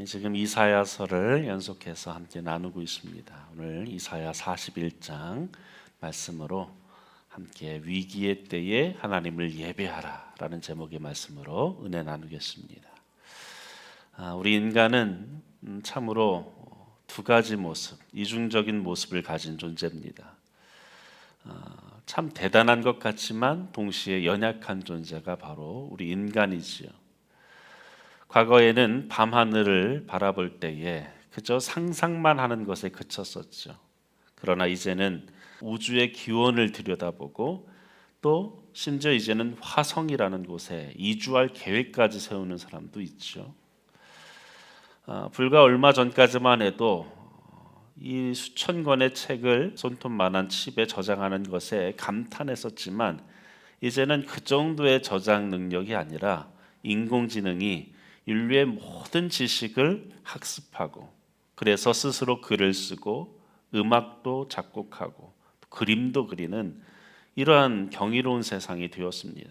지금 이사야서를 연속해서 함께 나누고 있습니다. 오늘 이사야 41장 말씀으로 함께 위기의 때에 하나님을 예배하라 라는 제목의 말씀으로 은혜 나누겠습니다. 우리 인간은 참으로 두 가지 모습, 이중적인 모습을 가진 존재입니다. 참 대단한 것 같지만 동시에 연약한 존재가 바로 우리 인간이지요. 과거에는 밤하늘을 바라볼 때에 그저 상상만 하는 것에 그쳤었죠. 그러나 이제는 우주의 기원을 들여다보고 또 심지어 이제는 화성이라는 곳에 이주할 계획까지 세우는 사람도 있죠. 불과 얼마 전까지만 해도 이 수천 권의 책을 손톱만한 칩에 저장하는 것에 감탄했었지만 이제는 그 정도의 저장 능력이 아니라 인공지능이 인류의 모든 지식을 학습하고 그래서 스스로 글을 쓰고 음악도 작곡하고 그림도 그리는 이러한 경이로운 세상이 되었습니다.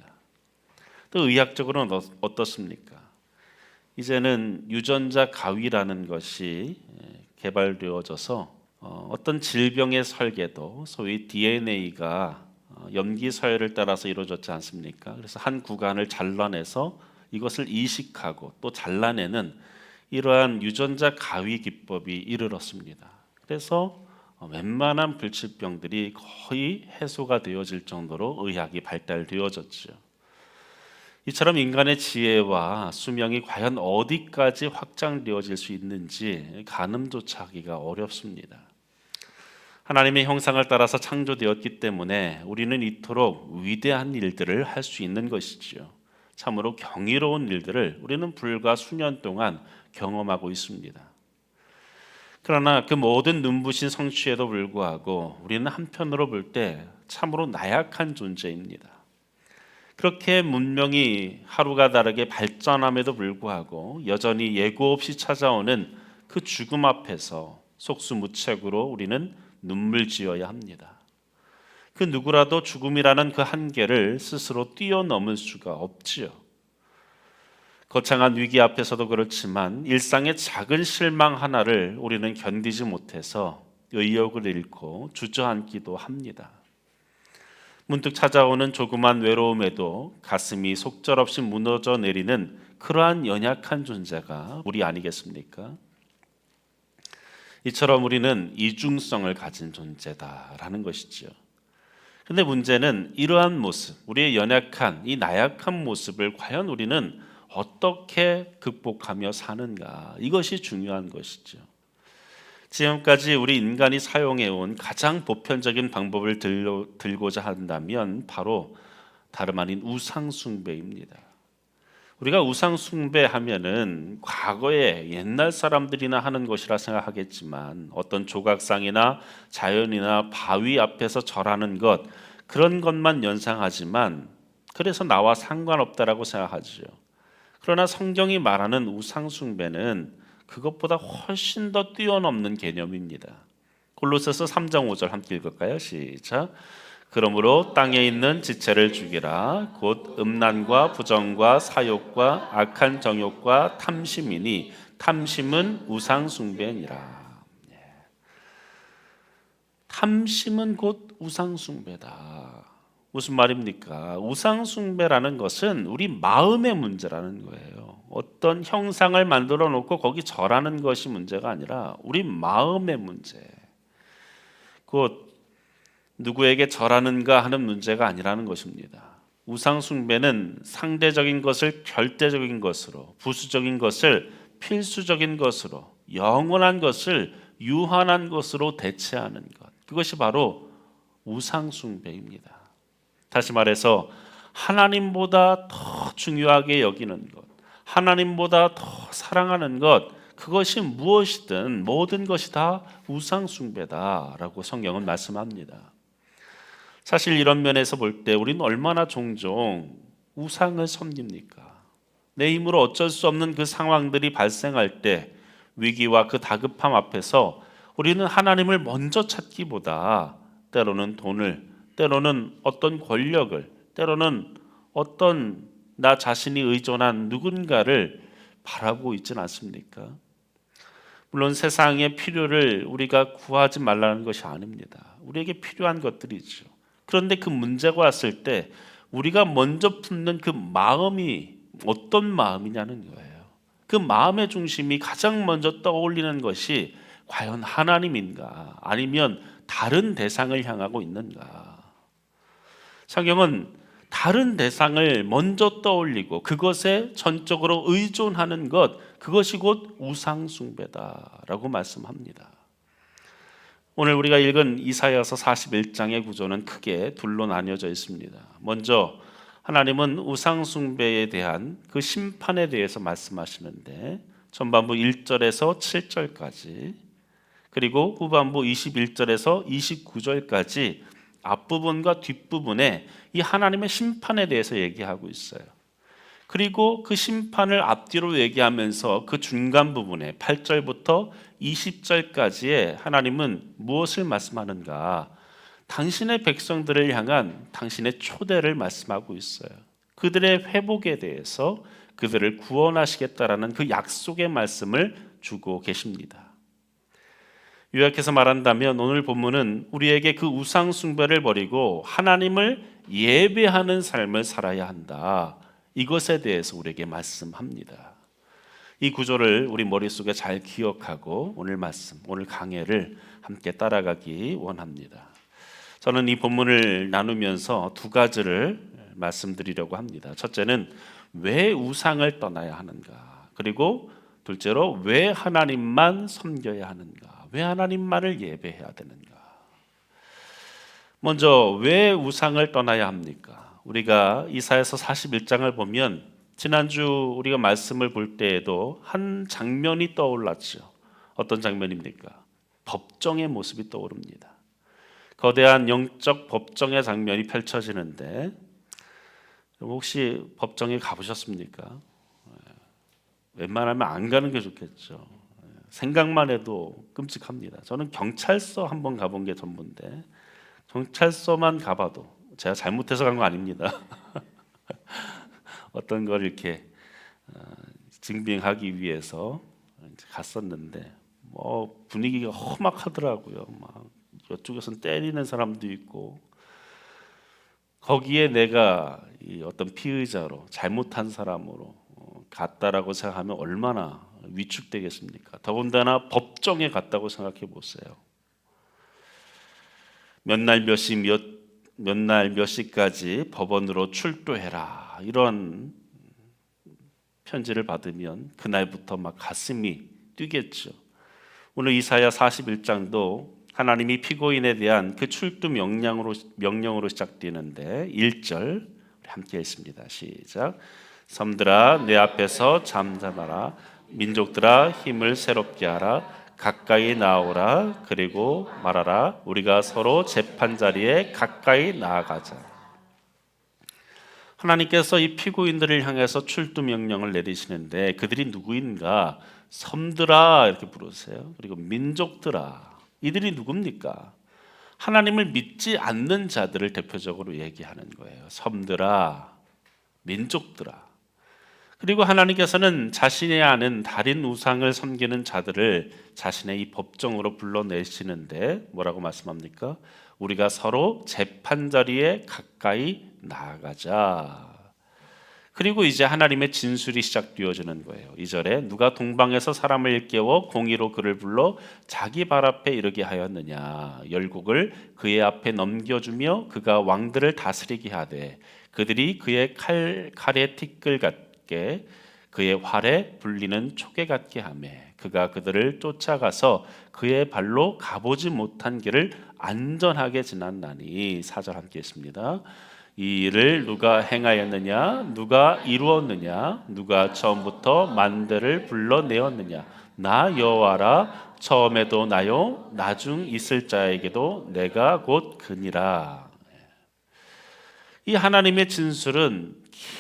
또 의학적으로는 어떻습니까? 이제는 유전자 가위라는 것이 개발되어져서 어떤 질병의 설계도 소위 DNA가 염기 서열을 따라서 이루어졌지 않습니까? 그래서 한 구간을 잘라내서 이것을 이식하고 또 잘라내는 이러한 유전자 가위 기법이 이르렀습니다. 그래서 웬만한 불치병들이 거의 해소가 되어질 정도로 의학이 발달되어졌죠. 이처럼 인간의 지혜와 수명이 과연 어디까지 확장되어질 수 있는지 가늠조차 하기가 어렵습니다. 하나님의 형상을 따라서 창조되었기 때문에 우리는 이토록 위대한 일들을 할 수 있는 것이지요. 참으로 경이로운 일들을 우리는 불과 수년 동안 경험하고 있습니다. 그러나 그 모든 눈부신 성취에도 불구하고 우리는 한편으로 볼 때 참으로 나약한 존재입니다. 그렇게 문명이 하루가 다르게 발전함에도 불구하고 여전히 예고 없이 찾아오는 그 죽음 앞에서 속수무책으로 우리는 눈물 지어야 합니다. 그 누구라도 죽음이라는 그 한계를 스스로 뛰어넘을 수가 없지요. 거창한 위기 앞에서도 그렇지만 일상의 작은 실망 하나를 우리는 견디지 못해서 의욕을 잃고 주저앉기도 합니다. 문득 찾아오는 조그만 외로움에도 가슴이 속절없이 무너져 내리는 그러한 연약한 존재가 우리 아니겠습니까? 이처럼 우리는 이중성을 가진 존재다라는 것이죠. 근데 문제는 이러한 모습, 우리의 연약한 이 나약한 모습을 과연 우리는 어떻게 극복하며 사는가, 이것이 중요한 것이죠. 지금까지 우리 인간이 사용해온 가장 보편적인 방법을 들고자 한다면 바로 다름 아닌 우상숭배입니다. 우리가 우상숭배하면은 과거에 옛날 사람들이나 하는 것이라 생각하겠지만 어떤 조각상이나 자연이나 바위 앞에서 절하는 것, 그런 것만 연상하지만 그래서 나와 상관없다라고 생각하죠. 그러나 성경이 말하는 우상숭배는 그것보다 훨씬 더 뛰어넘는 개념입니다. 골로새서 3장 5절 함께 읽을까요? 시작. 그러므로 땅에 있는 지체를 죽이라. 곧 음란과 부정과 사욕과 악한 정욕과 탐심이니 탐심은 우상숭배니라. 탐심은 곧 우상숭배다. 무슨 말입니까? 우상숭배라는 것은 우리 마음의 문제라는 거예요. 어떤 형상을 만들어 놓고 거기 절하는 것이 문제가 아니라 우리 마음의 문제. 곧 누구에게 절하는가 하는 문제가 아니라는 것입니다. 우상숭배는 상대적인 것을 절대적인 것으로, 부수적인 것을 필수적인 것으로, 영원한 것을 유한한 것으로 대체하는 것, 그것이 바로 우상숭배입니다. 다시 말해서 하나님보다 더 중요하게 여기는 것, 하나님보다 더 사랑하는 것, 그것이 무엇이든 모든 것이 다 우상숭배다라고 성경은 말씀합니다. 사실 이런 면에서 볼 때 우리는 얼마나 종종 우상을 섬깁니까? 내 힘으로 어쩔 수 없는 그 상황들이 발생할 때 위기와 그 다급함 앞에서 우리는 하나님을 먼저 찾기보다 때로는 돈을, 때로는 어떤 권력을, 때로는 어떤 나 자신이 의존한 누군가를 바라고 있지는 않습니까? 물론 세상의 필요를 우리가 구하지 말라는 것이 아닙니다. 우리에게 필요한 것들이죠. 그런데 그 문제가 왔을 때 우리가 먼저 품는 그 마음이 어떤 마음이냐는 거예요. 그 마음의 중심이 가장 먼저 떠올리는 것이 과연 하나님인가 아니면 다른 대상을 향하고 있는가. 성경은 다른 대상을 먼저 떠올리고 그것에 전적으로 의존하는 것, 그것이 곧 우상숭배다라고 말씀합니다. 오늘 우리가 읽은 이사야서 41장의 구조는 크게 둘로 나뉘어져 있습니다. 먼저 하나님은 우상숭배에 대한 그 심판에 대해서 말씀하시는데 전반부 1절에서 7절까지 그리고 후반부 21절에서 29절까지 앞부분과 뒷부분에 이 하나님의 심판에 대해서 얘기하고 있어요. 그리고 그 심판을 앞뒤로 얘기하면서 그 중간 부분에 8절부터 20절까지의 하나님은 무엇을 말씀하는가? 당신의 백성들을 향한 당신의 초대를 말씀하고 있어요. 그들의 회복에 대해서 그들을 구원하시겠다라는 그 약속의 말씀을 주고 계십니다. 요약해서 말한다면 오늘 본문은 우리에게 그 우상 숭배를 버리고 하나님을 예배하는 삶을 살아야 한다. 이것에 대해서 우리에게 말씀합니다. 이 구조를 우리 머릿속에 잘 기억하고 오늘 말씀, 오늘 강해를 함께 따라가기 원합니다. 저는 이 본문을 나누면서 두 가지를 말씀드리려고 합니다. 첫째는 왜 우상을 떠나야 하는가? 그리고 둘째로 왜 하나님만 섬겨야 하는가? 왜 하나님만을 예배해야 되는가? 먼저 왜 우상을 떠나야 합니까? 우리가 이사야서 41장을 보면 지난주 우리가 말씀을 볼 때에도 한 장면이 떠올랐죠. 어떤 장면입니까? 법정의 모습이 떠오릅니다. 거대한 영적 법정의 장면이 펼쳐지는데 혹시 법정에 가보셨습니까? 웬만하면 안 가는 게 좋겠죠. 생각만 해도 끔찍합니다. 저는 경찰서 한번 가본 게 전부인데 경찰서만 가봐도 제가 잘못해서 간 거 아닙니다. 어떤 걸 이렇게 증빙하기 위해서 갔었는데 분위기가 험악하더라고요. 막 이쪽에서는 때리는 사람도 있고 거기에 내가 어떤 피의자로 잘못한 사람으로 갔다라고 생각하면 얼마나 위축되겠습니까? 더군다나 법정에 갔다고 생각해 보세요. 몇 날 몇 시까지 법원으로 출두해라 이런 편지를 받으면 그날부터 막 가슴이 뛰겠죠. 오늘 이사야 41장도 하나님이 피고인에 대한 그 출두 명령으로 시작되는데 1절 함께 읽습니다. 시작. 섬들아 내 앞에서 잠잠하라. 민족들아 힘을 새롭게 하라. 가까이 나오라. 그리고 말하라. 우리가 서로 재판 자리에 가까이 나아가자. 하나님께서 이 피고인들을 향해서 출두 명령을 내리시는데 그들이 누구인가? 섬들아 이렇게 부르세요. 그리고 민족들아. 이들이 누굽니까? 하나님을 믿지 않는 자들을 대표적으로 얘기하는 거예요. 섬들아, 민족들아. 그리고 하나님께서는 자신이 아는 다른 우상을 섬기는 자들을 자신의 이 법정으로 불러내시는데 뭐라고 말씀합니까? 우리가 서로 재판 자리에 가까이 나아가자. 그리고 이제 하나님의 진술이 시작되어지는 거예요. 2절에 누가 동방에서 사람을 일깨워 공의로 그를 불러 자기 발 앞에 이르게 하였느냐. 열국을 그의 앞에 넘겨주며 그가 왕들을 다스리게 하되 그들이 그의 칼에 티끌 같게 그의 활에 불리는 초계 같게 하며 그가 그들을 쫓아가서 그의 발로 가보지 못한 길을 안전하게 지났나니. 4절 함께 했습니다. 이 일을 누가 행하였느냐? 누가 이루었느냐? 누가 처음부터 만대를 불러내었느냐? 나 여호와라. 처음에도 나요 나중 있을 자에게도 내가 곧 그니라. 이 하나님의 진술은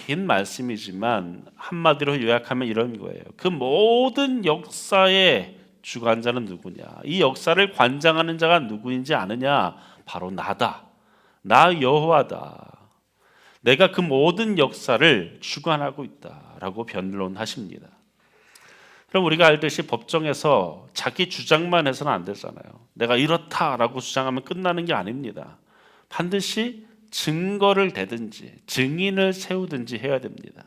긴 말씀이지만 한마디로 요약하면 이런 거예요. 그 모든 역사의 주관자는 누구냐? 이 역사를 관장하는 자가 누구인지 아느냐? 바로 나다. 나 여호와다. 내가 그 모든 역사를 주관하고 있다라고 변론하십니다. 그럼 우리가 알듯이 법정에서 자기 주장만 해서는 안 되잖아요. 내가 이렇다라고 주장하면 끝나는 게 아닙니다. 반드시 증거를 대든지 증인을 세우든지 해야 됩니다.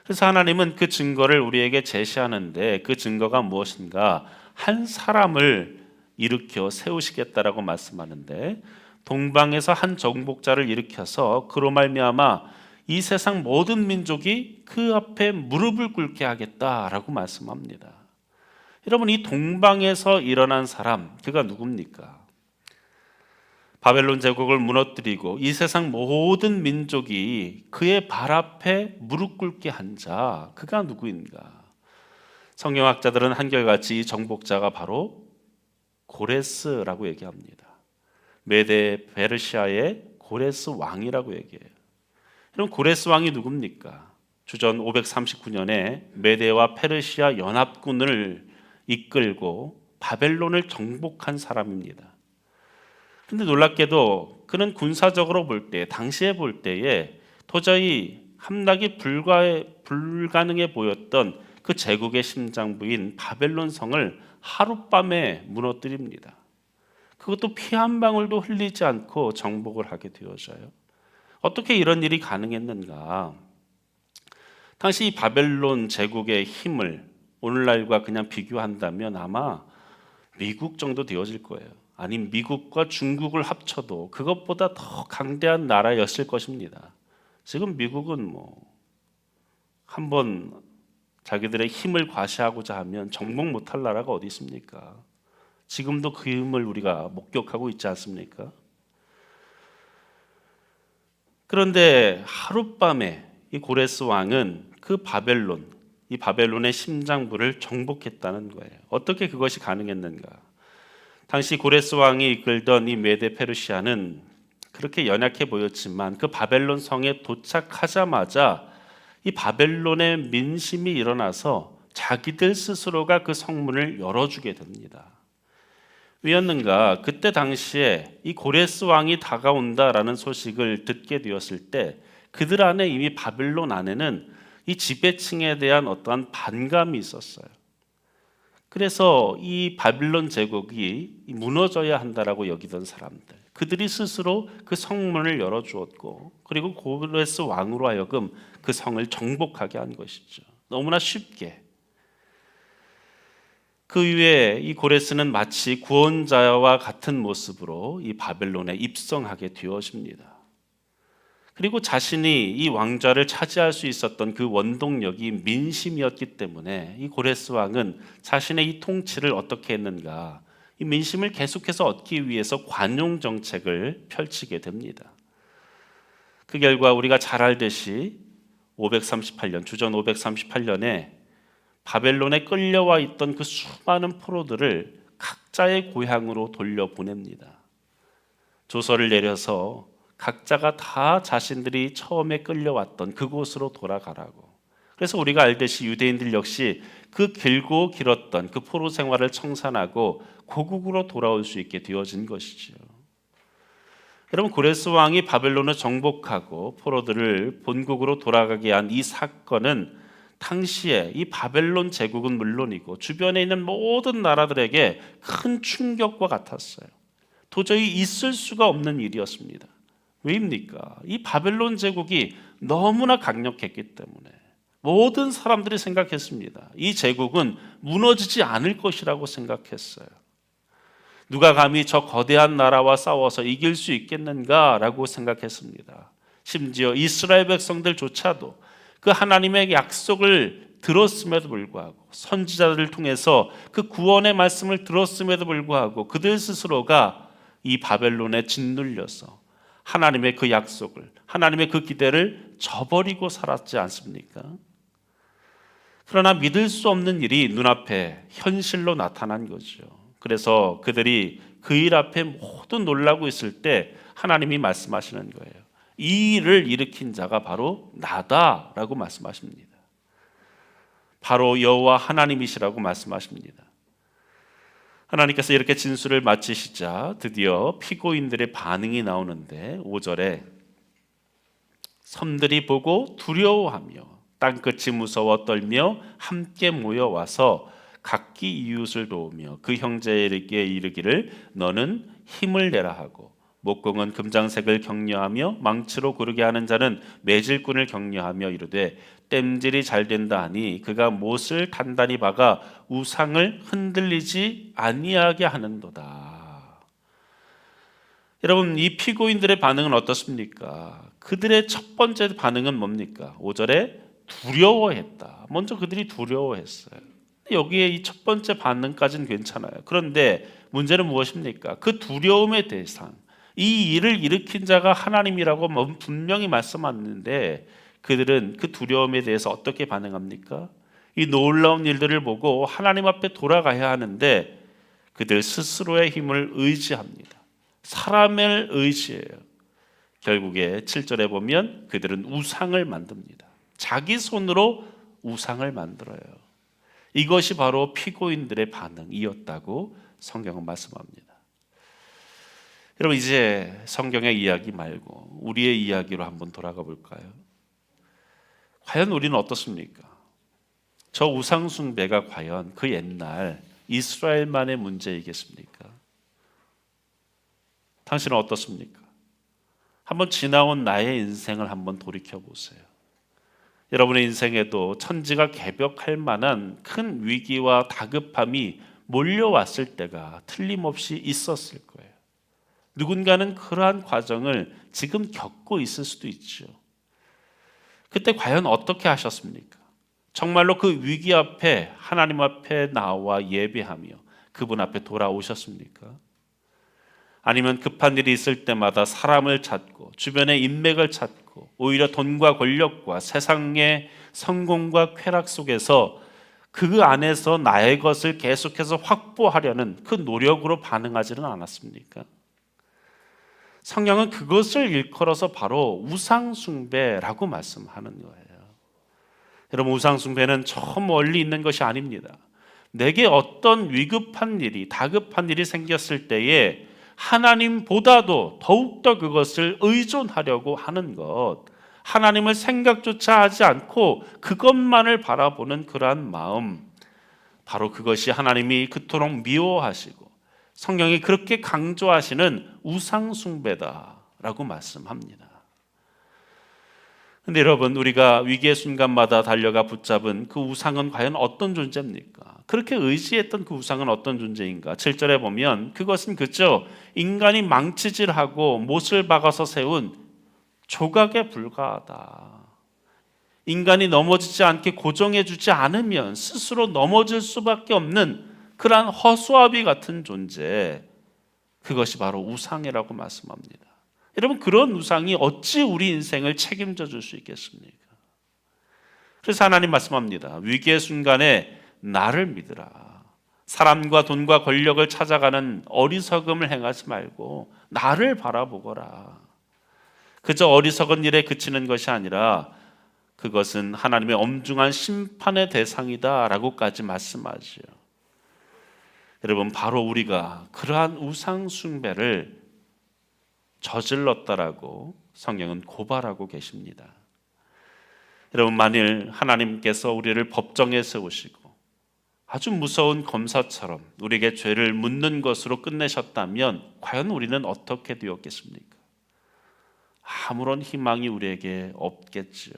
그래서 하나님은 그 증거를 우리에게 제시하는데 그 증거가 무엇인가? 한 사람을 일으켜 세우시겠다라고 말씀하는데 동방에서 한 정복자를 일으켜서 그로 말미암아 이 세상 모든 민족이 그 앞에 무릎을 꿇게 하겠다라고 말씀합니다. 여러분, 이 동방에서 일어난 사람, 그가 누굽니까? 바벨론 제국을 무너뜨리고 이 세상 모든 민족이 그의 발 앞에 무릎 꿇게 한 자, 그가 누구인가? 성경학자들은 한결같이 이 정복자가 바로 고레스라고 얘기합니다. 메데 페르시아의 고레스 왕이라고 얘기해요. 그럼 고레스 왕이 누굽니까? 주전 539년에 메데와 페르시아 연합군을 이끌고 바벨론을 정복한 사람입니다. 근데 놀랍게도 그는 군사적으로 볼 때, 당시에 볼 때에 도저히 함락이 불가능해 보였던 그 제국의 심장부인 바벨론 성을 하룻밤에 무너뜨립니다. 그것도 피 한 방울도 흘리지 않고 정복을 하게 되어져요. 어떻게 이런 일이 가능했는가? 당시 이 바벨론 제국의 힘을 오늘날과 그냥 비교한다면 아마 미국 정도 되어질 거예요. 아니면 미국과 중국을 합쳐도 그것보다 더 강대한 나라였을 것입니다. 지금 미국은 한번 자기들의 힘을 과시하고자 하면 정복 못할 나라가 어디 있습니까? 지금도 그 힘을 우리가 목격하고 있지 않습니까? 그런데 하룻밤에 이 고레스 왕은 그 이 바벨론의 심장부를 정복했다는 거예요. 어떻게 그것이 가능했는가? 당시 고레스 왕이 이끌던 이 메데 페르시아는 그렇게 연약해 보였지만 그 바벨론 성에 도착하자마자 이 바벨론의 민심이 일어나서 자기들 스스로가 그 성문을 열어주게 됩니다. 왜였는가? 그때 당시에 이 고레스 왕이 다가온다라는 소식을 듣게 되었을 때 그들 안에 이미 바벨론 안에는 이 지배층에 대한 어떠한 반감이 있었어요. 그래서 이 바빌론 제국이 무너져야 한다라고 여기던 사람들, 그들이 스스로 그 성문을 열어주었고 그리고 고레스 왕으로 하여금 그 성을 정복하게 한 것이죠. 너무나 쉽게. 그 이후에 이 고레스는 마치 구원자와 같은 모습으로 이 바벨론에 입성하게 되어집니다. 그리고 자신이 이 왕좌를 차지할 수 있었던 그 원동력이 민심이었기 때문에 이 고레스 왕은 자신의 이 통치를 어떻게 했는가? 이 민심을 계속해서 얻기 위해서 관용 정책을 펼치게 됩니다. 그 결과 우리가 잘 알듯이 주전 538년에 바벨론에 끌려와 있던 그 수많은 포로들을 각자의 고향으로 돌려보냅니다. 조서를 내려서 각자가 다 자신들이 처음에 끌려왔던 그곳으로 돌아가라고. 그래서 우리가 알듯이 유대인들 역시 그 길고 길었던 그 포로 생활을 청산하고 고국으로 돌아올 수 있게 되어진 것이죠. 여러분, 고레스 왕이 바벨론을 정복하고 포로들을 본국으로 돌아가게 한 이 사건은 당시에 이 바벨론 제국은 물론이고 주변에 있는 모든 나라들에게 큰 충격과 같았어요. 도저히 있을 수가 없는 일이었습니다. 왜입니까? 이 바벨론 제국이 너무나 강력했기 때문에 모든 사람들이 생각했습니다. 이 제국은 무너지지 않을 것이라고 생각했어요. 누가 감히 저 거대한 나라와 싸워서 이길 수 있겠는가라고 생각했습니다. 심지어 이스라엘 백성들조차도 그 하나님의 약속을 들었음에도 불구하고 선지자들을 통해서 그 구원의 말씀을 들었음에도 불구하고 그들 스스로가 이 바벨론에 짓눌려서 하나님의 그 약속을, 하나님의 그 기대를 저버리고 살았지 않습니까? 그러나 믿을 수 없는 일이 눈앞에 현실로 나타난 거죠. 그래서 그들이 그 일 앞에 모두 놀라고 있을 때 하나님이 말씀하시는 거예요. 이 일을 일으킨 자가 바로 나다라고 말씀하십니다. 바로 여호와 하나님이시라고 말씀하십니다. 하나님께서 이렇게 진술을 마치시자 드디어 피고인들의 반응이 나오는데 5절에 섬들이 보고 두려워하며 땅끝이 무서워 떨며 함께 모여와서 각기 이웃을 도우며 그 형제에게 이르기를 너는 힘을 내라 하고 목공은 금장색을 격려하며 망치로 고르게 하는 자는 매질꾼을 격려하며 이르되 땜질이 잘 된다 하니 그가 못을 단단히 박아 우상을 흔들리지 아니하게 하는도다. 여러분, 이 피고인들의 반응은 어떻습니까? 그들의 첫 번째 반응은 뭡니까? 5절에 두려워했다. 먼저 그들이 두려워했어요. 여기에 이 첫 번째 반응까지는 괜찮아요. 그런데 문제는 무엇입니까? 그 두려움의 대상, 이 일을 일으킨 자가 하나님이라고 분명히 말씀하는데 그들은 그 두려움에 대해서 어떻게 반응합니까? 이 놀라운 일들을 보고 하나님 앞에 돌아가야 하는데 그들 스스로의 힘을 의지합니다. 사람을 의지해요. 결국에 7절에 보면 그들은 우상을 만듭니다. 자기 손으로 우상을 만들어요. 이것이 바로 피고인들의 반응이었다고 성경은 말씀합니다. 여러분, 이제 성경의 이야기 말고 우리의 이야기로 한번 돌아가 볼까요? 과연 우리는 어떻습니까? 저 우상 숭배가 과연 그 옛날 이스라엘만의 문제이겠습니까? 당신은 어떻습니까? 한번 지나온 나의 인생을 한번 돌이켜 보세요. 여러분의 인생에도 천지가 개벽할 만한 큰 위기와 다급함이 몰려왔을 때가 틀림없이 있었을 거예요. 누군가는 그러한 과정을 지금 겪고 있을 수도 있죠. 그때 과연 어떻게 하셨습니까? 정말로 그 위기 앞에 하나님 앞에 나와 예배하며 그분 앞에 돌아오셨습니까? 아니면 급한 일이 있을 때마다 사람을 찾고 주변의 인맥을 찾고 오히려 돈과 권력과 세상의 성공과 쾌락 속에서 그 안에서 나의 것을 계속해서 확보하려는 그 노력으로 반응하지는 않았습니까? 성경은 그것을 일컬어서 바로 우상숭배라고 말씀하는 거예요. 여러분, 우상숭배는 저 멀리 있는 것이 아닙니다. 내게 어떤 위급한 일이, 다급한 일이 생겼을 때에 하나님보다도 더욱더 그것을 의존하려고 하는 것, 하나님을 생각조차 하지 않고 그것만을 바라보는 그러한 마음, 바로 그것이 하나님이 그토록 미워하시고 성경이 그렇게 강조하시는 우상숭배다라고 말씀합니다. 그런데 여러분, 우리가 위기의 순간마다 달려가 붙잡은 그 우상은 과연 어떤 존재입니까? 그렇게 의지했던 그 우상은 어떤 존재인가? 7절에 보면 그것은 그저 인간이 망치질하고 못을 박아서 세운 조각에 불과하다. 인간이 넘어지지 않게 고정해주지 않으면 스스로 넘어질 수밖에 없는 그러한 허수아비 같은 존재, 그것이 바로 우상이라고 말씀합니다. 여러분, 그런 우상이 어찌 우리 인생을 책임져 줄 수 있겠습니까? 그래서 하나님 말씀합니다. 위기의 순간에 나를 믿으라. 사람과 돈과 권력을 찾아가는 어리석음을 행하지 말고 나를 바라보거라. 그저 어리석은 일에 그치는 것이 아니라 그것은 하나님의 엄중한 심판의 대상이다 라고까지 말씀하지요. 여러분, 바로 우리가 그러한 우상 숭배를 저질렀다라고 성경은 고발하고 계십니다. 여러분, 만일 하나님께서 우리를 법정에 세우시고 아주 무서운 검사처럼 우리에게 죄를 묻는 것으로 끝내셨다면 과연 우리는 어떻게 되었겠습니까? 아무런 희망이 우리에게 없겠지요.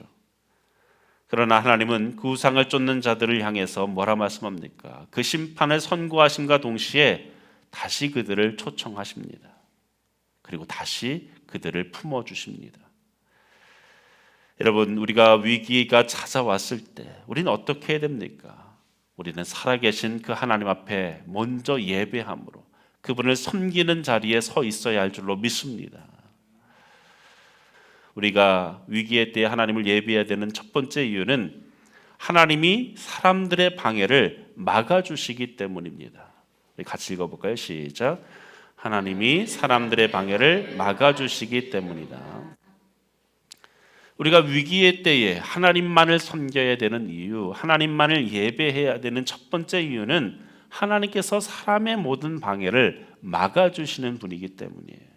그러나 하나님은 그 우상을 쫓는 자들을 향해서 뭐라 말씀합니까? 그 심판을 선고하심과 동시에 다시 그들을 초청하십니다. 그리고 다시 그들을 품어주십니다. 여러분, 우리가 위기가 찾아왔을 때 우리는 어떻게 해야 됩니까? 우리는 살아계신 그 하나님 앞에 먼저 예배함으로 그분을 섬기는 자리에 서 있어야 할 줄로 믿습니다. 우리가 위기의 때에 하나님을 예배해야 되는 첫 번째 이유는 하나님이 사람들의 방해를 막아주시기 때문입니다. 우리 같이 읽어볼까요? 시작. 하나님이 사람들의 방해를 막아주시기 때문이다. 우리가 위기의 때에 하나님만을 섬겨야 되는 이유, 하나님만을 예배해야 되는 첫 번째 이유는 하나님께서 사람의 모든 방해를 막아주시는 분이기 때문이에요.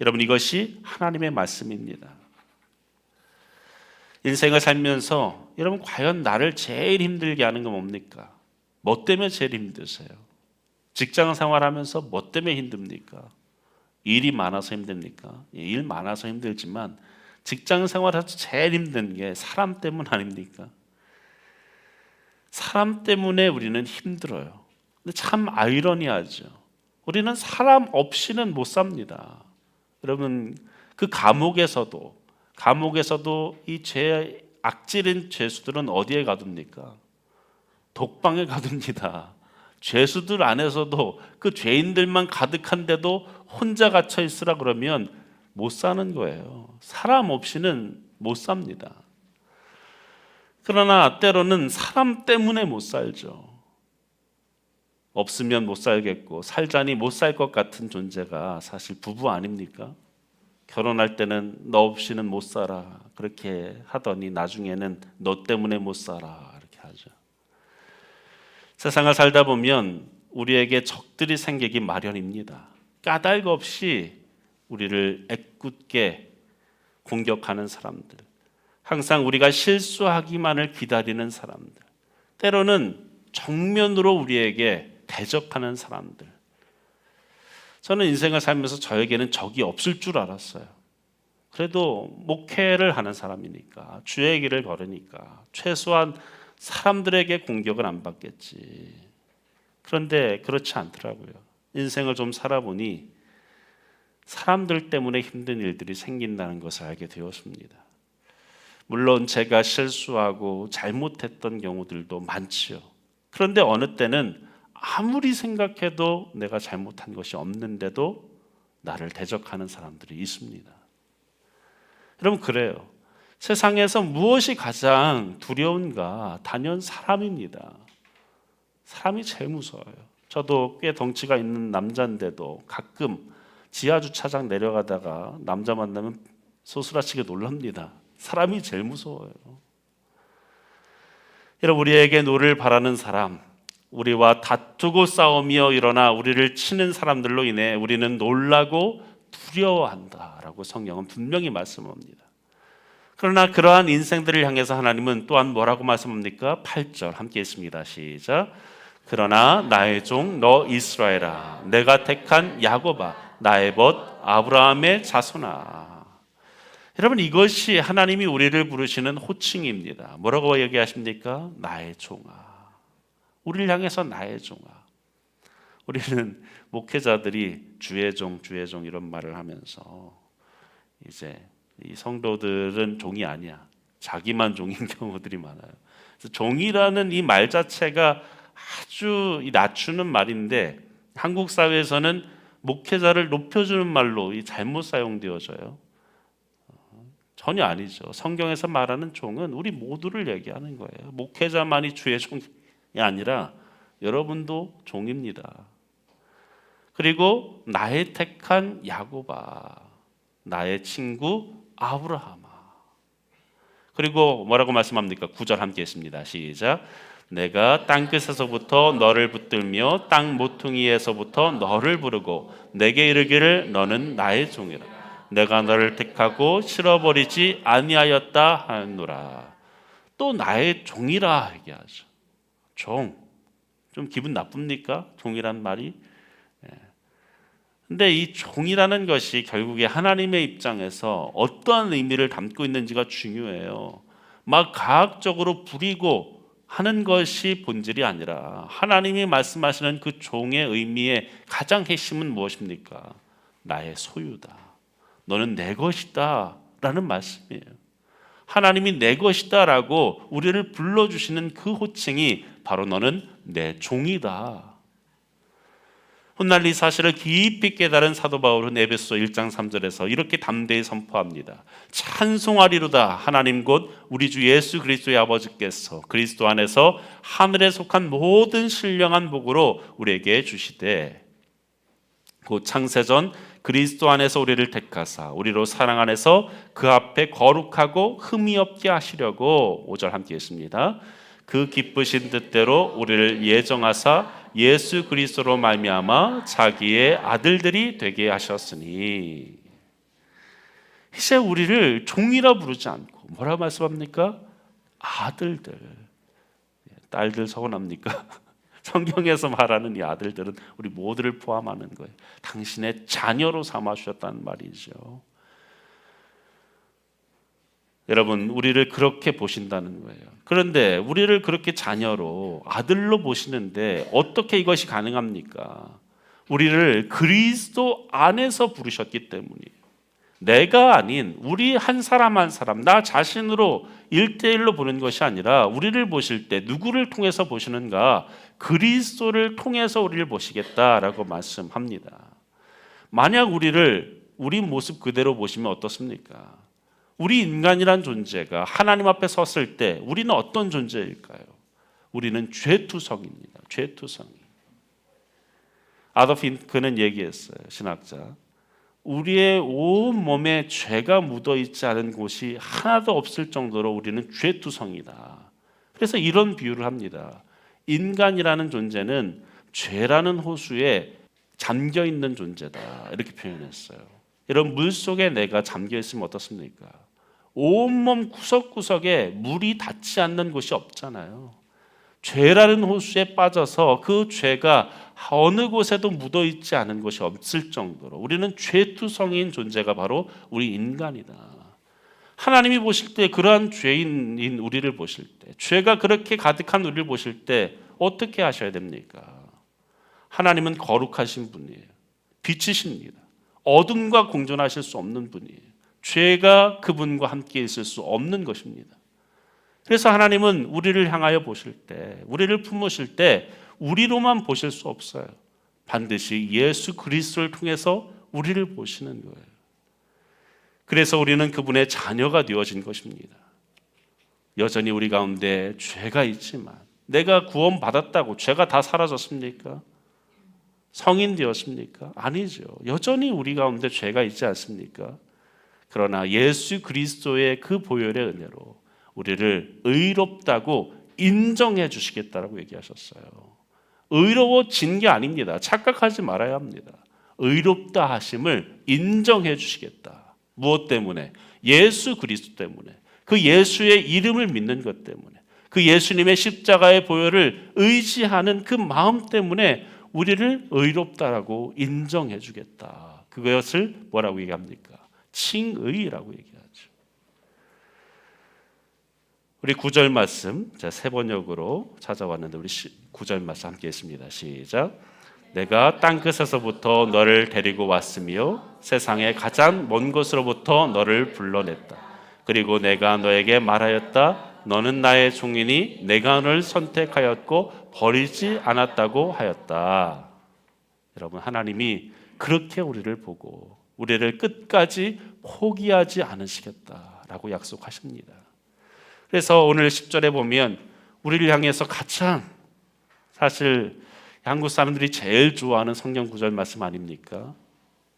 여러분, 이것이 하나님의 말씀입니다. 인생을 살면서 여러분, 과연 나를 제일 힘들게 하는 건 뭡니까? 뭐 때문에 제일 힘드세요? 직장 생활하면서 뭐 때문에 힘듭니까? 일이 많아서 힘듭니까? 일 많아서 힘들지만 직장 생활에서 제일 힘든 게 사람 때문 아닙니까? 사람 때문에 우리는 힘들어요. 근데 참 아이러니하죠. 우리는 사람 없이는 못 삽니다. 여러분, 그 감옥에서도 이 악질인 죄수들은 어디에 가둡니까? 독방에 가둡니다. 죄수들 안에서도 그 죄인들만 가득한데도 혼자 갇혀 있으라 그러면 못 사는 거예요. 사람 없이는 못 삽니다. 그러나 때로는 사람 때문에 못 살죠. 없으면 못 살겠고 살자니 못 살 것 같은 존재가 사실 부부 아닙니까? 결혼할 때는 너 없이는 못 살아 그렇게 하더니 나중에는 너 때문에 못 살아 이렇게 하죠. 세상을 살다 보면 우리에게 적들이 생기기 마련입니다. 까닭 없이 우리를 애꿎게 공격하는 사람들, 항상 우리가 실수하기만을 기다리는 사람들, 때로는 정면으로 우리에게 대적하는 사람들. 저는 인생을 살면서 저에게는 적이 없을 줄 알았어요. 그래도 목회를 하는 사람이니까, 주의 길을 걸으니까 최소한 사람들에게 공격을 안 받겠지. 그런데 그렇지 않더라고요. 인생을 좀 살아보니 사람들 때문에 힘든 일들이 생긴다는 것을 알게 되었습니다. 물론 제가 실수하고 잘못했던 경우들도 많지요. 그런데 어느 때는 아무리 생각해도 내가 잘못한 것이 없는데도 나를 대적하는 사람들이 있습니다. 여러분, 그래요. 세상에서 무엇이 가장 두려운가? 단연 사람입니다. 사람이 제일 무서워요. 저도 꽤 덩치가 있는 남자인데도 가끔 지하주차장 내려가다가 남자 만나면 소스라치게 놀랍니다. 사람이 제일 무서워요. 여러분, 우리에게 노를 바라는 사람, 우리와 다투고 싸우며 일어나 우리를 치는 사람들로 인해 우리는 놀라고 두려워한다라고 성경은 분명히 말씀합니다. 그러나 그러한 인생들을 향해서 하나님은 또한 뭐라고 말씀합니까? 8절 함께 읽습니다. 시작. 그러나 나의 종 너 이스라엘아, 내가 택한 야곱아, 나의 벗 아브라함의 자손아. 여러분, 이것이 하나님이 우리를 부르시는 호칭입니다. 뭐라고 얘기하십니까? 나의 종아. 우리를 향해서 나의 종아. 우리는 목회자들이 주의 종 이런 말을 하면서 이제 이 성도들은 종이 아니야, 자기만 종인 경우들이 많아요. 그래서 종이라는 이 말 자체가 아주 낮추는 말인데 한국 사회에서는 목회자를 높여주는 말로 잘못 사용되어져요. 전혀 아니죠. 성경에서 말하는 종은 우리 모두를 얘기하는 거예요. 목회자만이 주의 종이 아니라 여러분도 종입니다. 그리고 나의 택한 야곱아, 나의 친구 아브라함아. 그리고 뭐라고 말씀합니까? 9절 함께 했습니다. 시작. 내가 땅끝에서부터 너를 붙들며 땅 모퉁이에서부터 너를 부르고 내게 이르기를 너는 나의 종이라. 내가 너를 택하고 실어버리지 아니하였다 하노라. 또 나의 종이라 얘기하죠. 종. 좀 기분 나쁩니까? 종이란 말이. 근데 이 종이라는 것이 결국에 하나님의 입장에서 어떠한 의미를 담고 있는지가 중요해요. 막 과학적으로 부리고 하는 것이 본질이 아니라 하나님이 말씀하시는 그 종의 의미의 가장 핵심은 무엇입니까? 나의 소유다. 너는 내 것이다 라는 말씀이에요. 하나님이 내 것이다 라고 우리를 불러주시는 그 호칭이 바로 너는 내 종이다. 훗날 이 사실을 깊이 깨달은 사도 바울은 에베소 1장 3절에서 이렇게 담대히 선포합니다. 찬송하리로다. 하나님 곧 우리 주 예수 그리스도의 아버지께서 그리스도 안에서 하늘에 속한 모든 신령한 복으로 우리에게 주시되 곧 창세전 그리스도 안에서 우리를 택하사 우리로 사랑 안에서 그 앞에 거룩하고 흠이 없게 하시려고 5절 함께 했습니다. 그 기쁘신 뜻대로 우리를 예정하사 예수 그리스도로 말미암아 자기의 아들들이 되게 하셨으니. 이제 우리를 종이라 부르지 않고 뭐라 말씀합니까? 아들들. 딸들 서운합니까? 성경에서 말하는 이 아들들은 우리 모두를 포함하는 거예요. 당신의 자녀로 삼아주셨다는 말이죠. 여러분, 우리를 그렇게 보신다는 거예요. 그런데 우리를 그렇게 자녀로, 아들로 보시는데 어떻게 이것이 가능합니까? 우리를 그리스도 안에서 부르셨기 때문이에요. 내가 아닌 우리 한 사람 한 사람, 나 자신으로 1대1로 보는 것이 아니라 우리를 보실 때 누구를 통해서 보시는가? 그리스도를 통해서 우리를 보시겠다라고 말씀합니다. 만약 우리를 우리 모습 그대로 보시면 어떻습니까? 우리 인간이란 존재가 하나님 앞에 섰을 때 우리는 어떤 존재일까요? 우리는 죄투성입니다. 죄투성이. 아도프 힌크는 얘기했어요. 신학자. 우리의 온 몸에 죄가 묻어있지 않은 곳이 하나도 없을 정도로 우리는 죄투성이다. 그래서 이런 비유를 합니다. 인간이라는 존재는 죄라는 호수에 잠겨있는 존재다. 이렇게 표현했어요. 이런 물속에 내가 잠겨있으면 어떻습니까? 온몸 구석구석에 물이 닿지 않는 곳이 없잖아요. 죄라는 호수에 빠져서 그 죄가 어느 곳에도 묻어있지 않은 곳이 없을 정도로 우리는 죄투성인 존재가 바로 우리 인간이다. 하나님이 보실 때 그러한 죄인인 우리를 보실 때, 죄가 그렇게 가득한 우리를 보실 때 어떻게 하셔야 됩니까? 하나님은 거룩하신 분이에요. 빛이십니다. 어둠과 공존하실 수 없는 분이에요. 죄가 그분과 함께 있을 수 없는 것입니다. 그래서 하나님은 우리를 향하여 보실 때, 우리를 품으실 때 우리로만 보실 수 없어요. 반드시 예수 그리스도를 통해서 우리를 보시는 거예요. 그래서 우리는 그분의 자녀가 되어진 것입니다. 여전히 우리 가운데 죄가 있지만 내가 구원받았다고 죄가 다 사라졌습니까? 성인 되었습니까? 아니죠. 여전히 우리 가운데 죄가 있지 않습니까? 그러나 예수 그리스도의 그 보혈의 은혜로 우리를 의롭다고 인정해 주시겠다라고 얘기하셨어요. 의로워진 게 아닙니다. 착각하지 말아야 합니다. 의롭다 하심을 인정해 주시겠다. 무엇 때문에? 예수 그리스도 때문에. 그 예수의 이름을 믿는 것 때문에. 그 예수님의 십자가의 보혈을 의지하는 그 마음 때문에 우리를 의롭다라고 인정해 주겠다. 그것을 뭐라고 얘기합니까? 칭의라고 얘기하죠. 우리 9절 말씀, 제가 세 번역으로 찾아왔는데 우리 9절 말씀 함께 했습니다. 시작. 내가 땅끝에서부터 너를 데리고 왔으며 세상의 가장 먼 곳으로부터 너를 불러냈다. 그리고 내가 너에게 말하였다. 너는 나의 종이니 내가 너를 선택하였고 버리지 않았다고 하였다. 여러분, 하나님이 그렇게 우리를 보고 우리를 끝까지 포기하지 않으시겠다라고 약속하십니다. 그래서 오늘 10절에 보면 우리를 향해서 가장 사실 한국 사람들이 제일 좋아하는 성경 구절 말씀 아닙니까?